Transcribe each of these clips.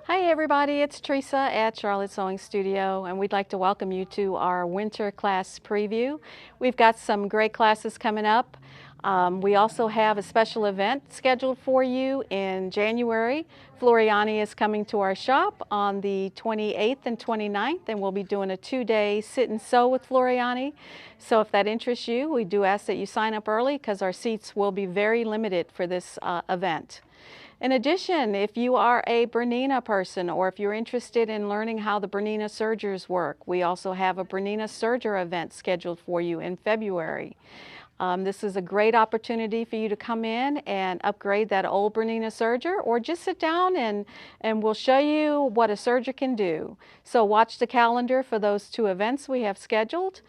Hi everybody, it's Teresa at Charlotte Sewing Studio, and we'd like to welcome you to our winter class preview. We've got some great classes coming up. We also have a special event scheduled for you in January. Floriani is coming to our shop on the 28th and 29th, and we'll be doing a 2-day sit and sew with Floriani. So if that interests you, we do ask that you sign up early because our seats will be very limited for this event. In addition, if you are a Bernina person or if you're interested in learning how the Bernina sergers work, we also have a Bernina serger event scheduled for you in February. This is a great opportunity for you to come in and upgrade that old Bernina serger, or just sit down and we'll show you what a serger can do. So watch the calendar for those two events we have scheduled.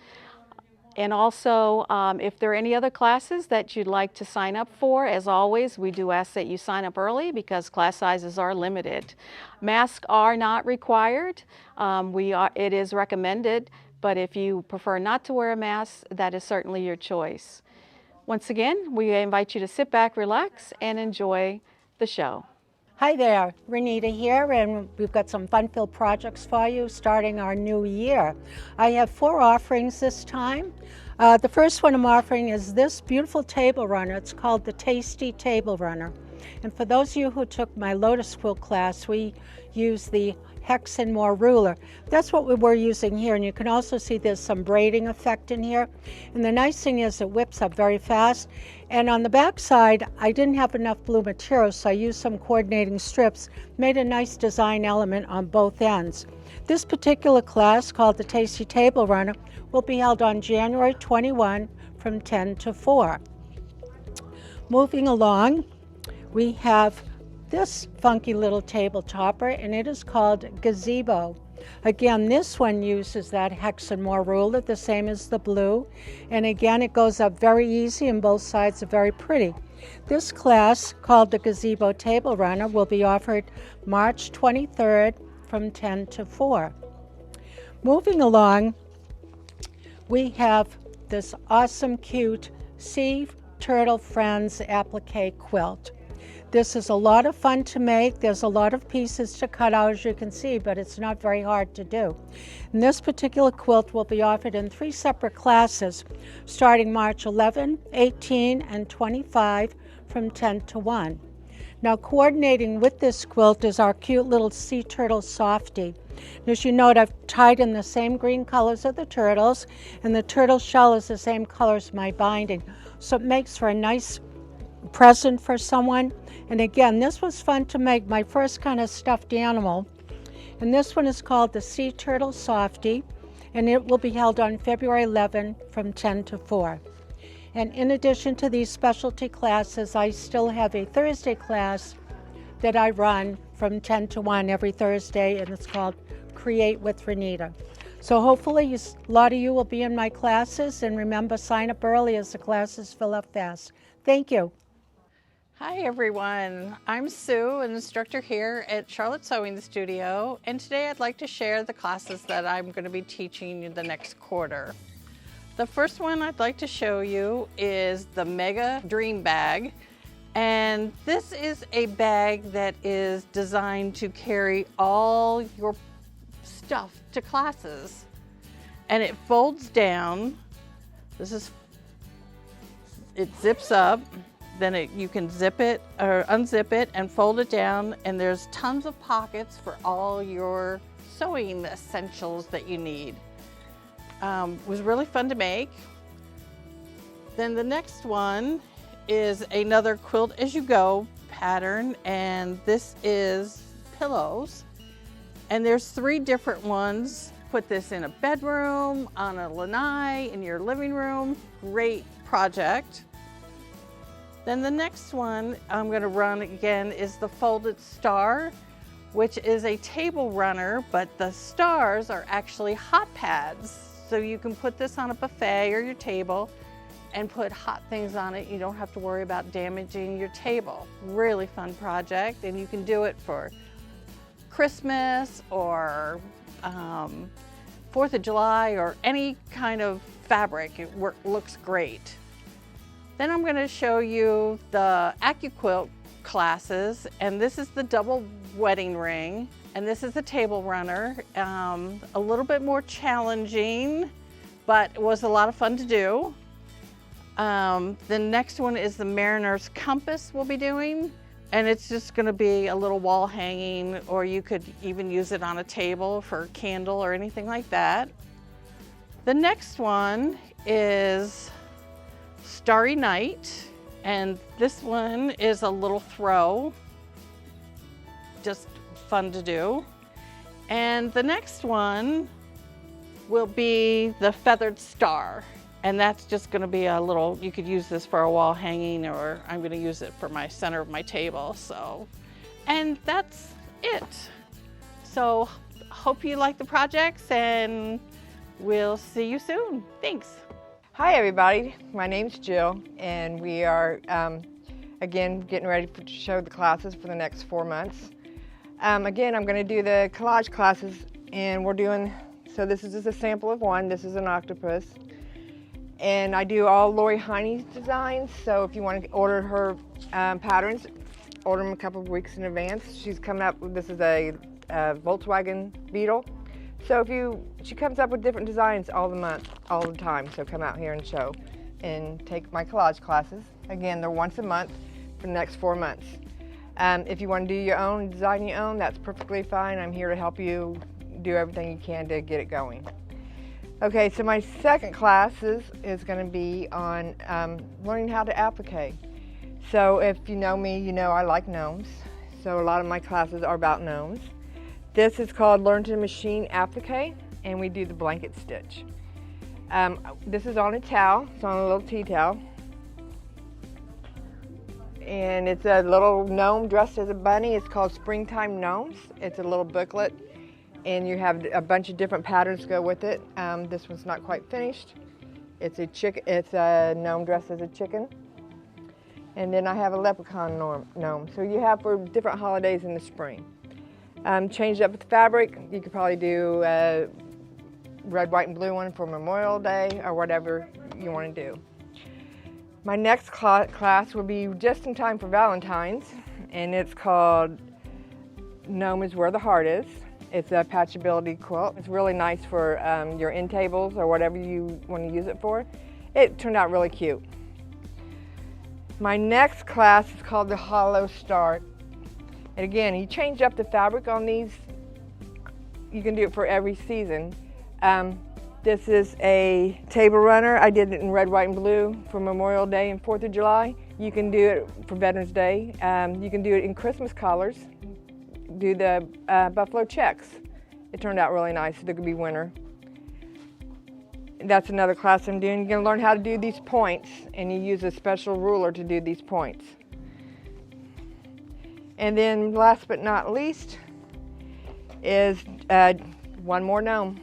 And also, if there are any other classes that you'd like to sign up for, as always, we do ask that you sign up early because class sizes are limited. Masks are not required. It is recommended, but if you prefer not to wear a mask, that is certainly your choice. Once again, we invite you to sit back, relax, and enjoy the show. Hi there, Renita here, and we've got some fun-filled projects for you starting our new year. I have 4 offerings this time. The first one I'm offering is this beautiful table runner. It's called the Tasty Table Runner. And for those of you who took my Lotus Quilt class, we use the hex and more ruler. That's what we were using here, and you can also see there's some braiding effect in here. And the nice thing is it whips up very fast. And on the back side, I didn't have enough blue material, so I used some coordinating strips, made a nice design element on both ends. This particular class, called the Tasty Table Runner, will be held on January 21 from 10 to 4. Moving along, we have this funky little table topper, and it is called Gazebo. Again, this one uses that hex and more ruler, the same as the blue. And again, it goes up very easy and both sides are very pretty. This class, called the Gazebo Table Runner, will be offered March 23rd from 10 to 4. Moving along, we have this awesome, cute Sea Turtle Friends applique quilt. This is a lot of fun to make. There's a lot of pieces to cut out, as you can see, but it's not very hard to do. And this particular quilt will be offered in 3 separate classes, starting March 11, 18, and 25 from 10 to 1. Now, coordinating with this quilt is our cute little sea turtle softie. And as you note, I've tied in the same green colors of the turtles, and the turtle shell is the same color as my binding. So it makes for a nice present for someone. And again, this was fun to make, my first kind of stuffed animal. And this one is called the Sea Turtle Softie, and it will be held on February 11 from 10 to 4. And in addition to these specialty classes, I still have a Thursday class that I run from 10 to 1 every Thursday, and it's called Create with Renita. So hopefully a lot of you will be in my classes, and remember, sign up early as the classes fill up fast. Thank you. Hi everyone, I'm Sue, an instructor here at Charlotte Sewing Studio, and today I'd like to share the classes that I'm going to be teaching you the next quarter. The first one I'd like to show you is the Mega Dream Bag, and this is a bag that is designed to carry all your stuff to classes, and it folds down. It zips up. Then you can zip it or unzip it and fold it down, and there's tons of pockets for all your sewing essentials that you need. It was really fun to make. Then the next one is another quilt as you go pattern, and this is pillows. And there's 3 different ones. Put this in a bedroom, on a lanai, in your living room. Great project. Then the next one I'm going to run again is the Folded Star, which is a table runner, but the stars are actually hot pads. So you can put this on a buffet or your table and put hot things on it. You don't have to worry about damaging your table. Really fun project, and you can do it for Christmas or 4th of July or any kind of fabric. It looks great. Then I'm going to show you the AccuQuilt classes, and this is the double wedding ring. And this is a table runner, a little bit more challenging, but it was a lot of fun to do. The next one is the mariner's compass we'll be doing. And it's just gonna be a little wall hanging, or you could even use it on a table for a candle or anything like that. The next one is Starry Night, and this one is a little throw, just fun to do. And the next one will be the Feathered Star. And that's just gonna be a little, you could use this for a wall hanging, or I'm gonna use it for my center of my table, so. And that's it. So hope you like the projects, and we'll see you soon. Thanks. Hi everybody, my name's Jill, and we are again getting ready to show the classes for the next 4 months. Again, I'm gonna do the collage classes, and we're doing, so this is just a sample of one. This is an octopus. And I do all Lori Heine's designs, so if you want to order her patterns, order them a couple of weeks in advance. She's coming up with, this is a Volkswagen Beetle. So she comes up with different designs all the time, so come out here and show and take my collage classes. Again, they're once a month for the next 4 months. If you want to do your own, design your own, that's perfectly fine. I'm here to help you do everything you can to get it going. Okay, so my second class is going to be on learning how to applique. So if you know me, you know I like gnomes. So a lot of my classes are about gnomes. This is called Learn to Machine Applique, and we do the blanket stitch. This is on a towel, it's on a little tea towel. And it's a little gnome dressed as a bunny. It's called Springtime Gnomes. It's a little booklet, and you have a bunch of different patterns to go with it. This one's not quite finished. It's a gnome dressed as a chicken. And then I have a leprechaun gnome. So you have for different holidays in the spring. Change up with the fabric. You could probably do a red, white, and blue one for Memorial Day, or whatever you want to do. My next class will be just in time for Valentine's, and it's called Gnome is Where the Heart Is. It's a patchability quilt. It's really nice for your end tables or whatever you want to use it for. It turned out really cute. My next class is called the Hollow Start. And again, you change up the fabric on these. You can do it for every season. This is a table runner. I did it in red, white, and blue for Memorial Day and 4th of July. You can do it for Veterans Day. You can do it in Christmas colors. Do the buffalo checks. It turned out really nice. It could be winter. That's another class I'm doing. You're going to learn how to do these points, and you use a special ruler to do these points. And then last but not least is one more gnome.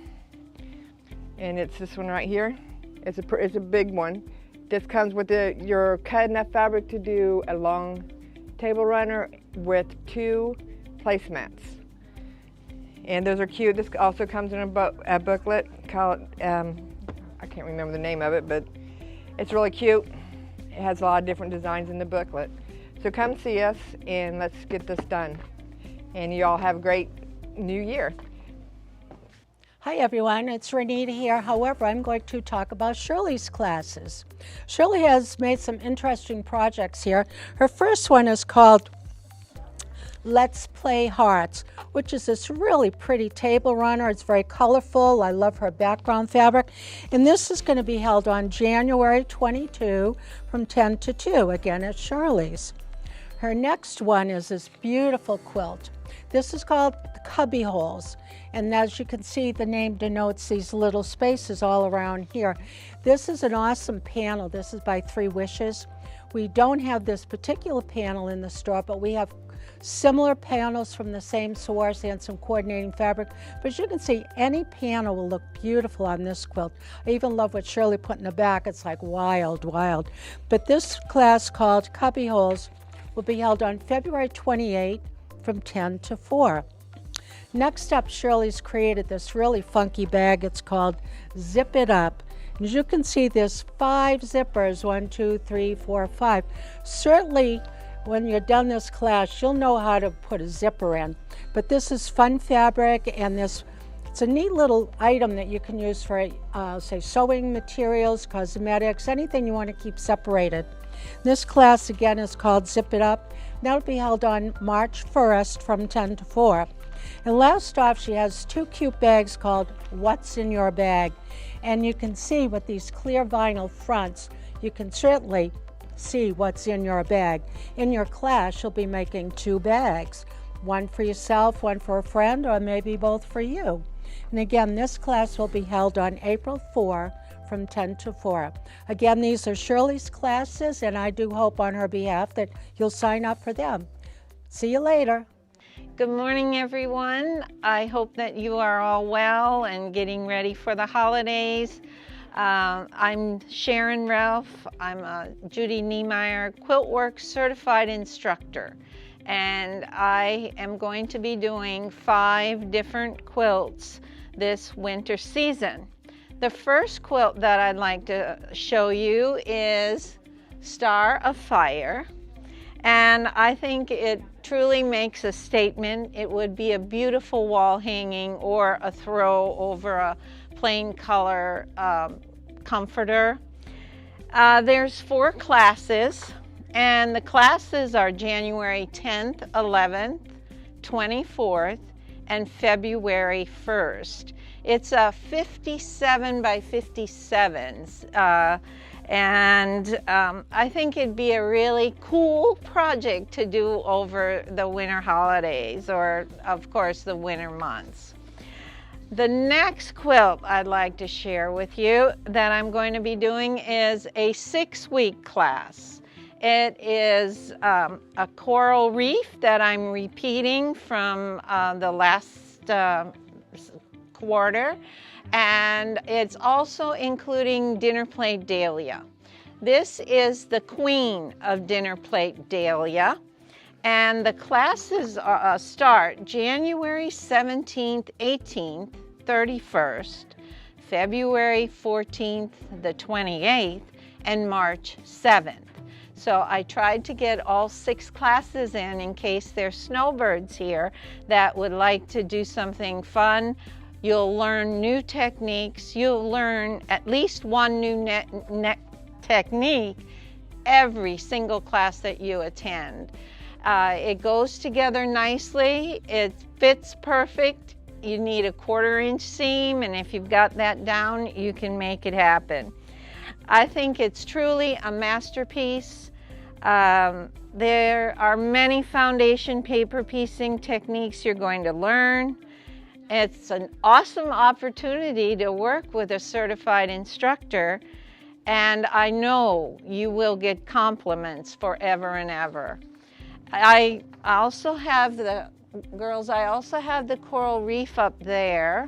And it's this one right here. It's a big one. This comes with your cut enough fabric to do a long table runner with 2 placemats. And those are cute. This also comes in a booklet called, I can't remember the name of it, but it's really cute. It has a lot of different designs in the booklet. So come see us and let's get this done. And you all have a great new year. Hi everyone, it's Renita here. However, I'm going to talk about Shirley's classes. Shirley has made some interesting projects here. Her first one is called Let's Play Hearts, which is this really pretty table runner. It's very colorful. I love her background fabric. And this is going to be held on January 22 from 10 to 2, again at Shirley's. Her next one is this beautiful quilt. This is called Cubby Holes. And as you can see, the name denotes these little spaces all around here. This is an awesome panel. This is by 3 Wishes. We don't have this particular panel in the store, but we have similar panels from the same source and some coordinating fabric. But as you can see, any panel will look beautiful on this quilt. I even love what Shirley put in the back. It's like wild, wild. But this class called Cubby Holes will be held on February 28 from 10 to 4. Next up, Shirley's created this really funky bag. It's called Zip It Up. As you can see, there's 5 zippers, 1, 2, 3, 4, 5. Certainly when you're done this class, you'll know how to put a zipper in. But this is fun fabric, and it's a neat little item that you can use for, say, sewing materials, cosmetics, anything you want to keep separated. This class, again, is called Zip It Up. That'll be held on March 1st from 10 to 4. And last off, she has 2 cute bags called What's in Your Bag. And you can see with these clear vinyl fronts, you can certainly see what's in your bag. In your class, you'll be making 2 bags, one for yourself, one for a friend, or maybe both for you. And again, this class will be held on April 4 from 10 to 4. Again, these are Shirley's classes, and I do hope on her behalf that you'll sign up for them. See you later. Good morning, everyone. I hope that you are all well and getting ready for the holidays. I'm Sharon Ralph. I'm a Judy Niemeyer Quiltworks certified instructor, and I am going to be doing 5 different quilts this winter season. The first quilt that I'd like to show you is Star of Fire, and I think it truly makes a statement. It would be a beautiful wall hanging or a throw over a plain color comforter. There's 4 classes, and the classes are January 10th, 11th, 24th, and February 1st. It's a 57 by 57s, and I think it'd be a really cool project to do over the winter holidays, or of course the winter months. The next quilt I'd like to share with you that I'm going to be doing is a 6-week class. It is a coral reef that I'm repeating from the last quarter, and it's also including dinner plate dahlia. This is the queen of dinner plate dahlia, and the classes start January 17th, 18th, 31st, February 14th, the 28th, and March 7th. So I tried to get all 6 classes in case there's snowbirds here that would like to do something fun. You'll learn new techniques. You'll learn at least one new technique every single class that you attend. It goes together nicely. It fits perfect. You need a 1/4 inch seam, and if you've got that down, you can make it happen. I think it's truly a masterpiece. There are many foundation paper piecing techniques you're going to learn. It's an awesome opportunity to work with a certified instructor, and I know you will get compliments forever and ever. I also have the coral reef up there,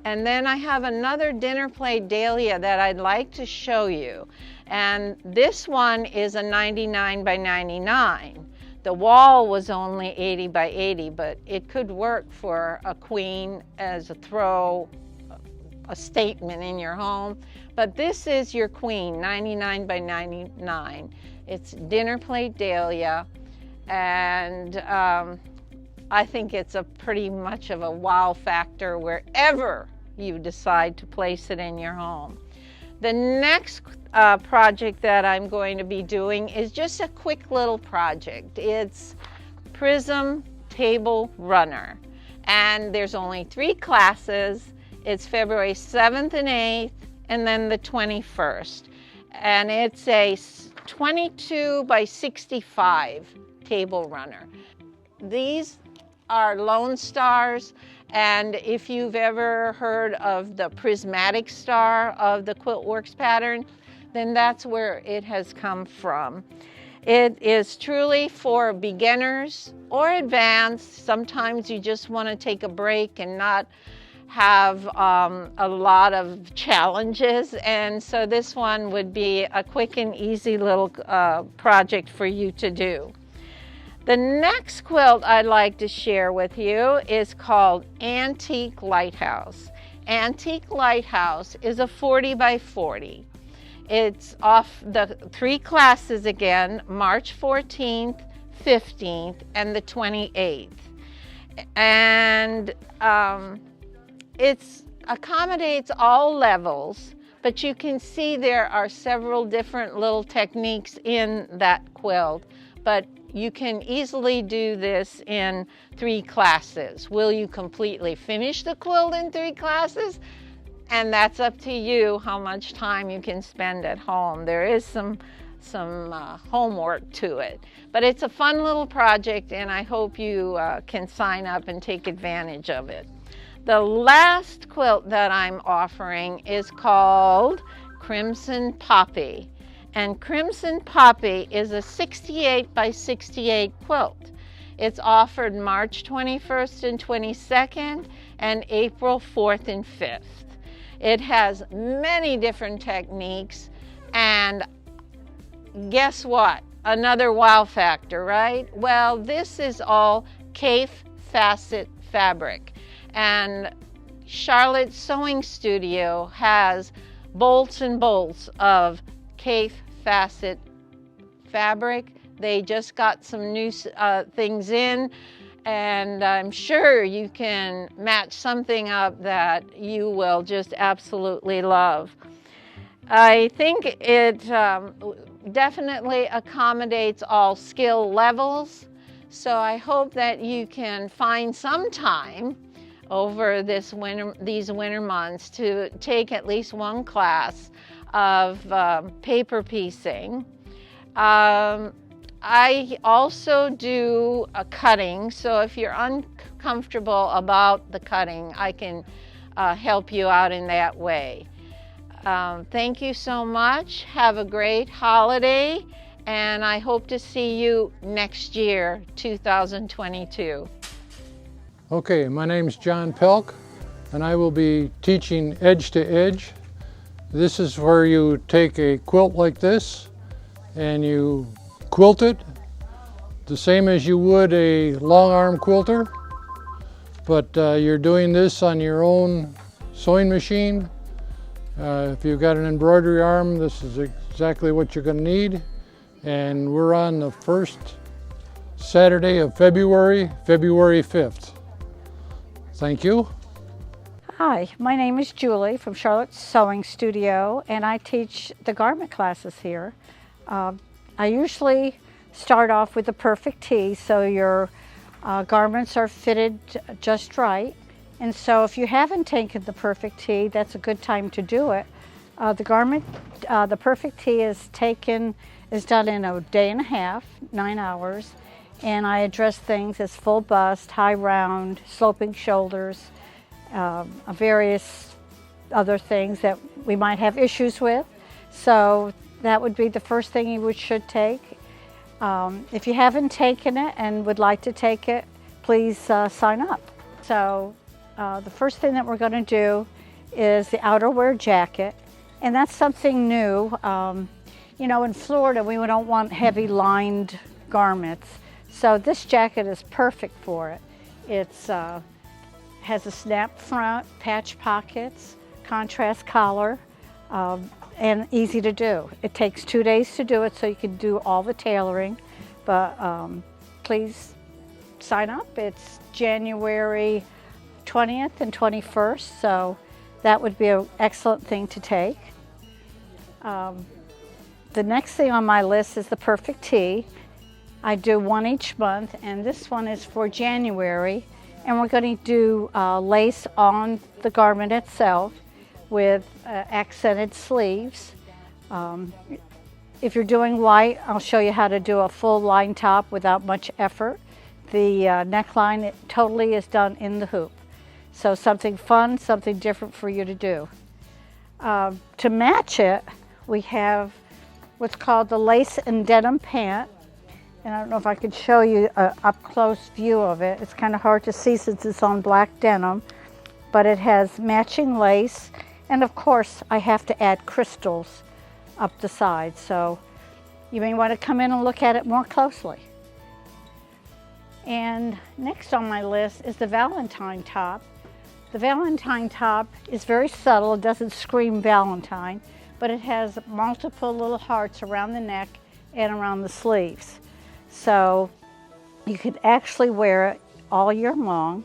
and then I have another dinner plate dahlia that I'd like to show you, and this one is a 99 by 99. The wall was only 80 by 80, but it could work for a queen as a throw, a statement in your home. But this is your queen, 99 by 99. It's dinner plate dahlia, and I think it's a pretty much of a wow factor wherever you decide to place it in your home. The next project that I'm going to be doing is just a quick little project. It's Prism Table Runner, and there's only 3 classes. It's February 7th and 8th, and then the 21st. And it's a 22 by 65 table runner. These are Lone Stars, and if you've ever heard of the prismatic star of the Quiltworks pattern, then that's where it has come from. It is truly for beginners or advanced. Sometimes you just want to take a break and not have a lot of challenges, and so this one would be a quick and easy little project for you to do. The next quilt I'd like to share with you is called Antique Lighthouse. Antique Lighthouse is a 40 by 40. It's off the 3 classes again, March 14th, 15th, and the 28th. And it accommodates all levels, but you can see there are several different little techniques in that quilt, but you can easily do this in 3 classes. Will you completely finish the quilt in 3 classes? And that's up to you how much time you can spend at home. There is some homework to it, but it's a fun little project, and I hope you can sign up and take advantage of it. The last quilt that I'm offering is called Crimson Poppy. And Crimson Poppy is a 68 by 68 quilt. It's offered March 21st and 22nd and April 4th and 5th. It has many different techniques, and guess what? Another wow factor, right? Well, this is all Kaffe Fassett fabric, and Charlotte's Sewing Studio has bolts and bolts of Kaffe Fassett fabric. They just got some new things in, and I'm sure you can match something up that you will just absolutely love. I think it definitely accommodates all skill levels, so I hope that you can find some time over these winter months to take at least one class of paper piecing. I also do a cutting, so if you're uncomfortable about the cutting, I can help you out in that way. Thank you so much. Have a great holiday, and I hope to see you next year, 2022. Okay, my name's John Pelk, and I will be teaching edge to edge. This is where you take a quilt like this and you quilt it the same as you would a long arm quilter, but you're doing this on your own sewing machine. If you've got an embroidery arm, this is exactly what you're going to need. And we're on the first Saturday of February, February 5th. Thank you. Hi, my name is Julie from Charlotte's Sewing Studio, and I teach the garment classes here. I usually start off with the perfect tee, so your garments are fitted just right. And so if you haven't taken the perfect tee, that's a good time to do it. The perfect tee is done in a day and a half, 9 hours, and I address things as full bust, high round, sloping shoulders, various other things that we might have issues with. So that would be the first thing you should take. If you haven't taken it and would like to take it, please sign up. So the first thing that we're going to do is the outerwear jacket, and that's something new. You know, in Florida, we don't want heavy lined garments, so this jacket is perfect for it. It's has a snap front, patch pockets, contrast collar, and easy to do. It takes 2 days to do it, so you can do all the tailoring, but please sign up. It's January 20th and 21st, so that would be an excellent thing to take. The next thing on my list is the perfect tee. I do one each month, and this one is for January, and we're going to do lace on the garment itself with accented sleeves. If you're doing white, I'll show you how to do a full line top without much effort. The neckline totally is done in the hoop. So something fun, something different for you to do. To match it, we have what's called the lace and denim pant. And I don't know if I could show you an up-close view of it. It's kind of hard to see since it's on black denim, but it has matching lace. And of course, I have to add crystals up the side. So you may want to come in and look at it more closely. And next on my list is the Valentine top. The Valentine top is very subtle. It doesn't scream Valentine, but it has multiple little hearts around the neck and around the sleeves. So You can actually wear it all year long,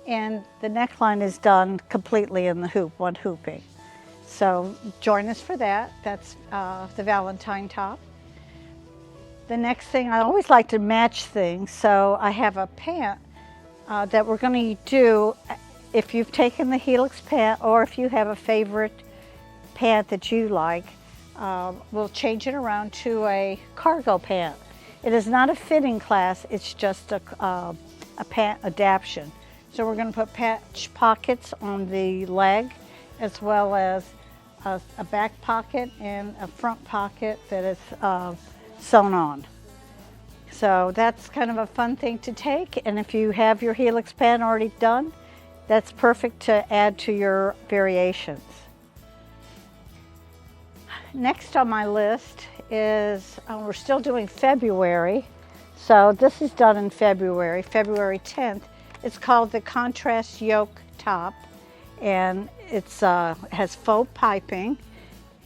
and the neckline is done completely in the hoop, one hooping. So join us for that. That's the Valentine top. The next thing, I always like to match things, so I have a pant that we're going to do. If you've taken the helix pant, or if you have a favorite pant that you like, we'll change it around to a cargo pant. It is not a fitting class, it's just a pant adaptation. So we're going to put patch pockets on the leg, as well as a back pocket and a front pocket that is sewn on. So that's kind of a fun thing to take, and if you have your helix pant already done, that's perfect to add to your variations. Next on my list is, we're still doing February, so this is done in February, February 10th. It's called the Contrast Yoke Top, and it's has faux piping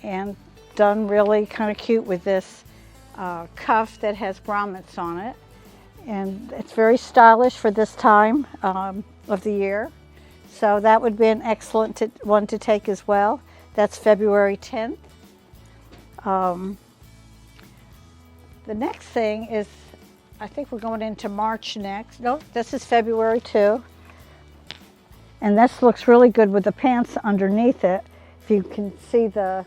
and done really kind of cute with this cuff that has grommets on it, and it's very stylish for this time of the year. So that would be an excellent one to take as well. That's February 10th. The next thing is, I think we're going into March next. No, this is February too. And this looks really good with the pants underneath it. If you can see the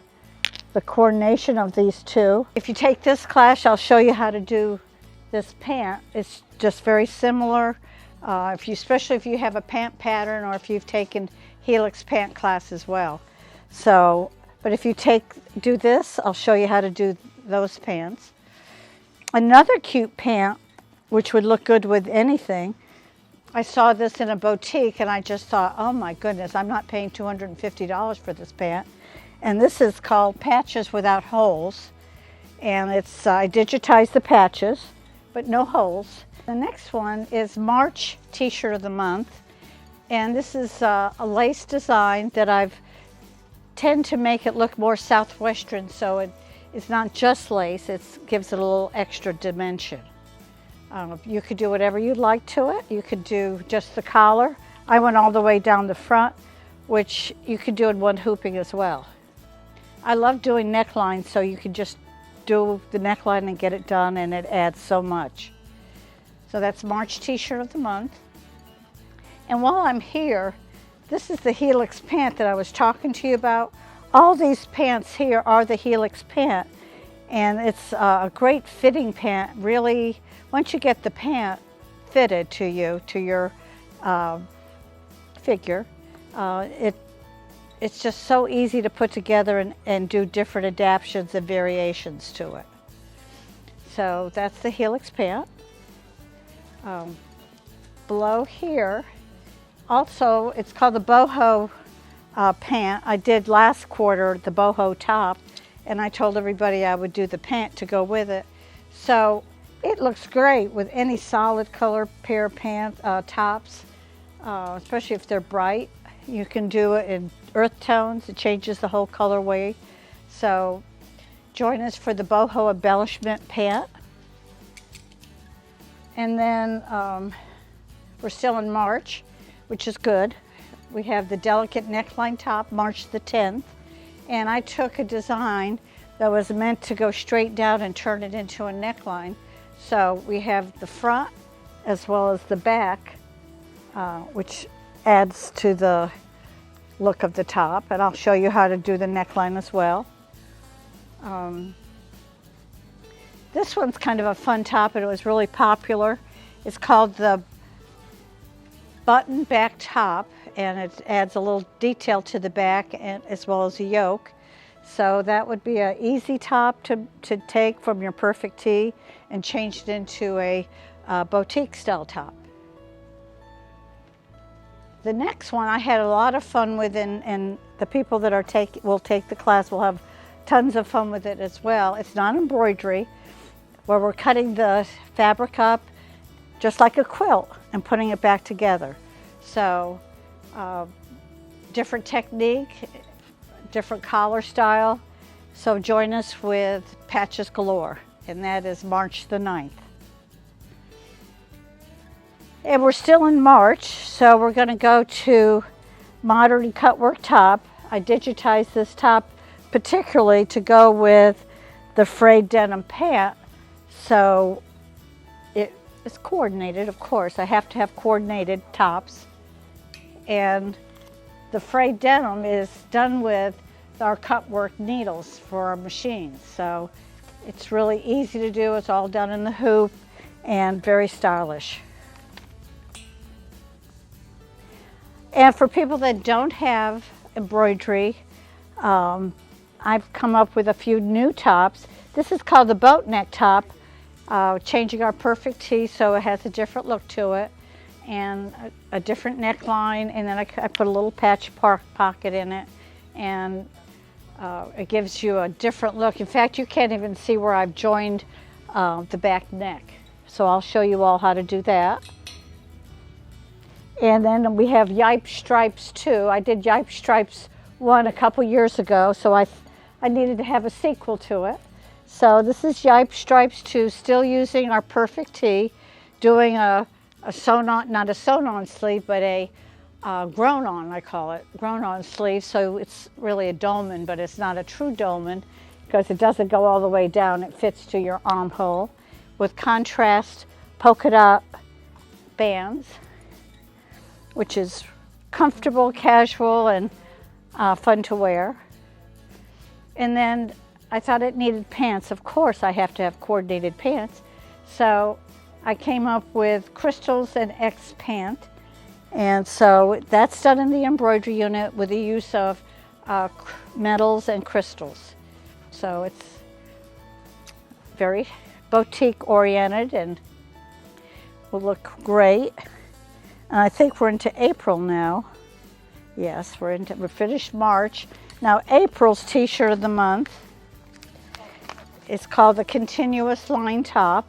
coordination of these two. If you take this class, I'll show you how to do this pant. It's just very similar, especially if you have a pant pattern, or if you've taken helix pant class as well. So, but if you do this, I'll show you how to do those pants. Another cute pant, which would look good with anything, I saw this in a boutique and I just thought, oh my goodness, I'm not paying $250 for this pant. And this is called Patches Without Holes. And it's, I digitized the patches, but no holes. The next one is March T-shirt of the month. And this is a lace design that I've tend to make it look more Southwestern, so it's not just lace, it gives it a little extra dimension. You could do whatever you'd like to it. You could do just the collar. I went all the way down the front, which you could do in one hooping as well. I love doing necklines, so you can just do the neckline and get it done, and it adds so much. So that's March T-shirt of the month. And while I'm here, this is the helix pant that I was talking to you about. All these pants here are the helix pant, and it's a great fitting pant. Really, once you get the pant fitted to you, to your figure, it's just so easy to put together and do different adaptations and variations to it. So that's the helix pant. Below here, also, it's called the boho pant. I did last quarter the boho top, and I told everybody I would do the pant to go with it. So it looks great with any solid color pair of pants, tops, especially if they're bright. You can do it in earth tones. It changes the whole colorway. So join us for the boho embellishment pant. And then we're still in March, which is good. We have the delicate neckline top, March the 10th. And I took a design that was meant to go straight down and turn it into a neckline. So we have the front as well as the back, which adds to the look of the top. And I'll show you how to do the neckline as well. This one's kind of a fun top, and it was really popular. It's called the button back top, and it adds a little detail to the back and as well as the yoke. So that would be an easy top to take from your perfect tee and change it into a boutique style top. The next one I had a lot of fun with, and the people that will take the class will have tons of fun with it as well. It's not embroidery, where we're cutting the fabric up just like a quilt and putting it back together. So different technique, different collar style. So join us with Patches Galore, and that is March the 9th. And we're still in March, so we're going to go to modern cutwork top. I digitized this top particularly to go with the frayed denim pant, so it's coordinated, of course. I have to have coordinated tops. And the frayed denim is done with our cutwork needles for our machines, so it's really easy to do. It's all done in the hoop and very stylish. And for people that don't have embroidery, I've come up with a few new tops. This is called the boat neck top, changing our perfect tee so it has a different look to it and a different neckline, and then I put a little patch pocket in it, and it gives you a different look. In fact, you can't even see where I've joined the back neck. So I'll show you all how to do that. And then we have Yipe Stripes 2. I did Yipe Stripes 1 a couple years ago, so I needed to have a sequel to it. So this is Yipe Stripes 2, still using our perfect tee, doing a sewn-on, not a sewn-on sleeve, but a grown-on, I call it, grown-on sleeve. So it's really a dolman, but it's not a true dolman because it doesn't go all the way down. It fits to your armhole with contrast polka dot bands, which is comfortable, casual, and fun to wear. And then I thought it needed pants. Of course, I have to have coordinated pants. So I came up with crystals and X pant. And so that's done in the embroidery unit with the use of metals and crystals. So it's very boutique oriented and will look great. And I think we're into April now. Yes, we're finished March. Now April's t-shirt of the month is called the Continuous Line Top,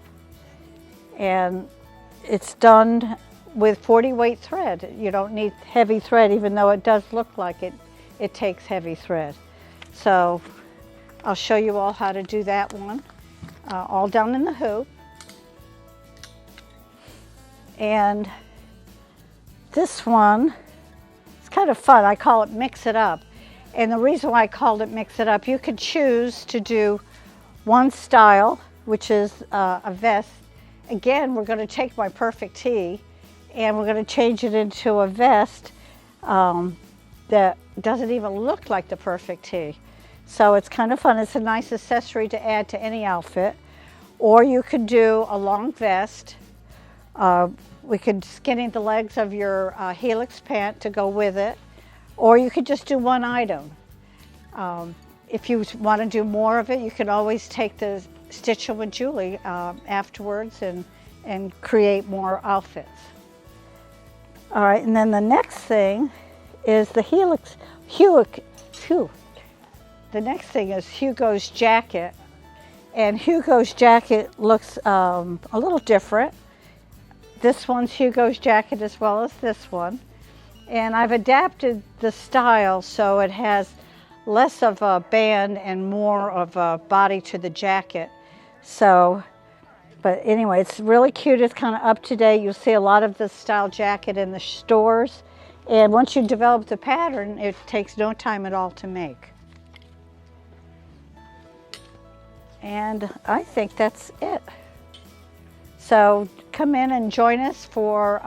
and it's done with 40 weight thread. You don't need heavy thread, even though it does look like it takes heavy thread. So I'll show you all how to do that one, all done in the hoop. And this one, it's kind of fun. I call it Mix It Up. And the reason why I called it Mix It Up, you could choose to do one style, which is a vest. Again, we're going to take my perfect tee and we're going to change it into a vest that doesn't even look like the perfect tee. So it's kind of fun. It's a nice accessory to add to any outfit. Or you could do a long vest. We could skinny the legs of your helix pant to go with it. Or you could just do one item. If you want to do more of it, you can always take the Stitch It with Julie afterwards and create more outfits. All right, and then the next thing is the the next thing is Hugo's jacket. And Hugo's jacket looks a little different. This one's Hugo's jacket as well as this one. And I've adapted the style so it has less of a band and more of a body to the jacket. So, but anyway, it's really cute. It's kind of up to date. You'll see a lot of this style jacket in the stores. And once you develop the pattern, it takes no time at all to make. And I think that's it. So come in and join us for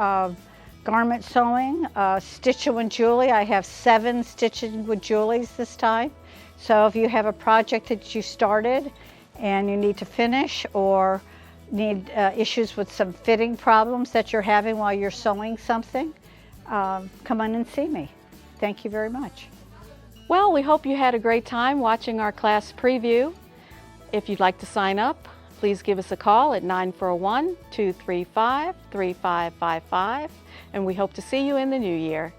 garment sewing, Stitching with Julie. I have 7 Stitching with Julies this time. So if you have a project that you started and you need to finish or need issues with some fitting problems that you're having while you're sewing something, come on and see me. Thank you very much. Well, we hope you had a great time watching our class preview. If you'd like to sign up, please give us a call at 941-235-3555, and we hope to see you in the new year.